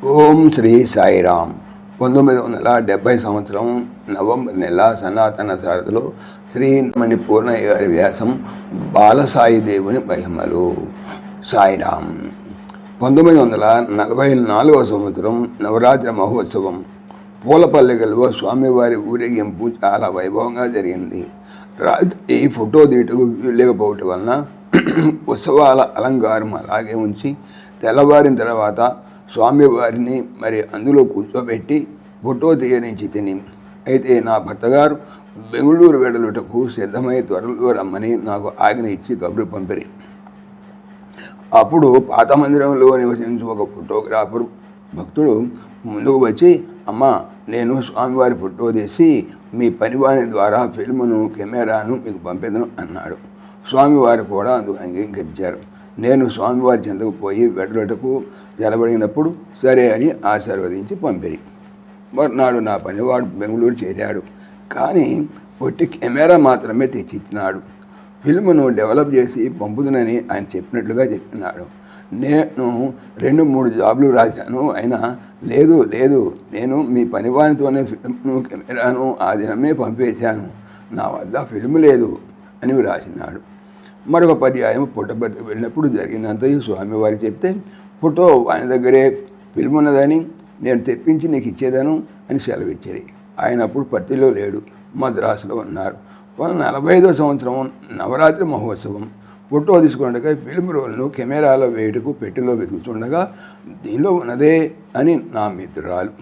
ఓం శ్రీ సాయిరామ్. 1970 సంవత్సరం నవంబర్ నెల సనాతన సారథిలో శ్రీమణి పూర్ణయ్య గారి వ్యాసం బాలసాయి దేవుని మహిమలు. సాయిరామ్. 1944 సంవత్సరం నవరాత్రి మహోత్సవం పూలపల్లికల్లో స్వామివారి ఊరేగింపు చాలా వైభవంగా జరిగింది. రాత్రి ఫోటో తీయటకు లేకపోవటం వలన ఉత్సవాల అలంకారం అలాగే ఉంచి తెల్లవారిన తర్వాత స్వామివారిని అందులో కూర్చోబెట్టి ఫోటో తీయనించి తిని, అయితే నా భర్తగారు బెంగళూరు వెడలుటకు సిద్ధమై త్వరలో రమ్మని నాకు ఆజ్ఞ ఇచ్చి కబురు పంపిరి. అప్పుడు పాత మందిరంలో నివసించు ఒక ఫోటోగ్రాఫర్ భక్తుడు ముందుకు వచ్చి, అమ్మ, నేను స్వామివారి ఫోటో తీసి మీ పనివాని ద్వారా ఫిల్మును కెమెరాను మీకు పంపేదను అన్నాడు. స్వామివారు కూడా అందుకు అంగీకరించారు. నేను స్వామివారి చెంతకు పోయి వెడలటకు జలబడినప్పుడు సరే అని ఆశీర్వదించి పంపిరి. మర్నాడు నా పనివాడు బెంగళూరు చేరాడు. కానీ ఒట్టి కెమెరా మాత్రమే తెచ్చిచ్చినాడు. ఫిల్మ్ను డెవలప్ చేసి పంపుదునని ఆయన చెప్పినట్లుగా చెప్పినాడు. నేను 2-3 జాబులు రాశాను. అయినా లేదు నేను మీ పనివానితోనే ఫిల్మ్ను కెమెరాను ఆ దినమే పంపేశాను, నా వద్ద ఫిల్మ్ లేదు అని రాసినాడు. మరొక పర్యాయం పుట్టపర్తికి వెళ్ళినప్పుడు జరిగినంతయు స్వామివారి చెప్తే, ఫోటో ఆయన దగ్గరే ఫిల్మ్ ఉన్నదని నేను తెప్పించి నీకు ఇచ్చేదను అని సెలవిచ్చేది. ఆయన అప్పుడు పర్తిలో లేడు, మద్రాసులో ఉన్నారు. 1945 సంవత్సరం నవరాత్రి మహోత్సవం ఫోటో తీసుకుండగా ఫిల్మ్ రోల్ను కెమెరాలో వేటుకు పెట్టెలో వెతుకుతుండగా దీనిలో ఉన్నదే అని నా మిత్రురాలు.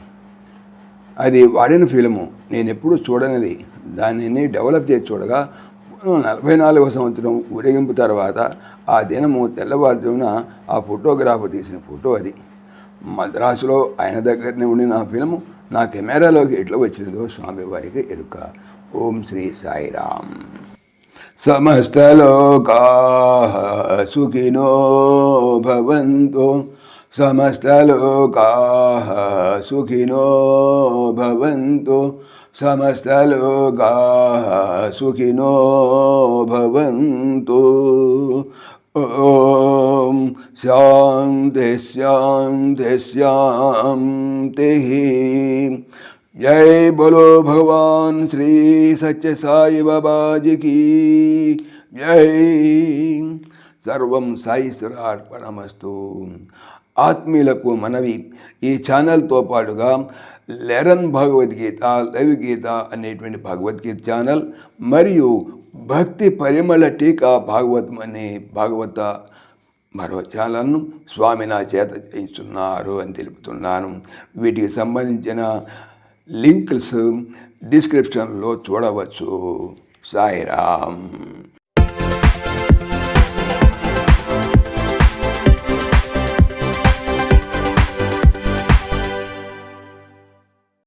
అది వాడిన ఫిల్ము, నేను ఎప్పుడు చూడనిది. దానిని డెవలప్ చేసి చూడగా 1944 సంవత్సరం ఊరేగింపు తర్వాత ఆ దినము తెల్లవారుజామున ఆ ఫోటోగ్రాఫర్ తీసిన ఫోటో అది. మద్రాసులో ఆయన దగ్గరనే ఉండిన ఆ ఫిల్ము నా కెమెరాలోకి ఎట్లా వచ్చినదో స్వామివారికి ఎరుక. ఓం శ్రీ సాయిరామ్. సమస్తలోకాః సుఖినో భవంతు, సమస్తలోకాః సుఖినో భవంతు, సమస్తలోకాః సుఖినో భవంతు. ఓం శాంతి శాంతి శాంతి. జై బోలో భగవాన్ శ్రీ సత్య సాయి బాబాజీకి జై. సర్వం సాయిశ్వరార్పణమస్తు. ఆత్మీయులకు మనవి, ఈ ఛానల్తో పాటుగా లెరన్ భగవద్గీత, లైవ్ గీత అనేటువంటి భగవద్గీత ఛానల్ మరియు భక్తి పరిమళ టీకా భాగవతం అనే భాగవత మరో ఛానల్ను స్వామి నా చేత చేయిస్తున్నారు అని తెలుపుతున్నాను. వీటికి సంబంధించిన లింక్స్ డిస్క్రిప్షన్లో చూడవచ్చు. సాయిరామ్.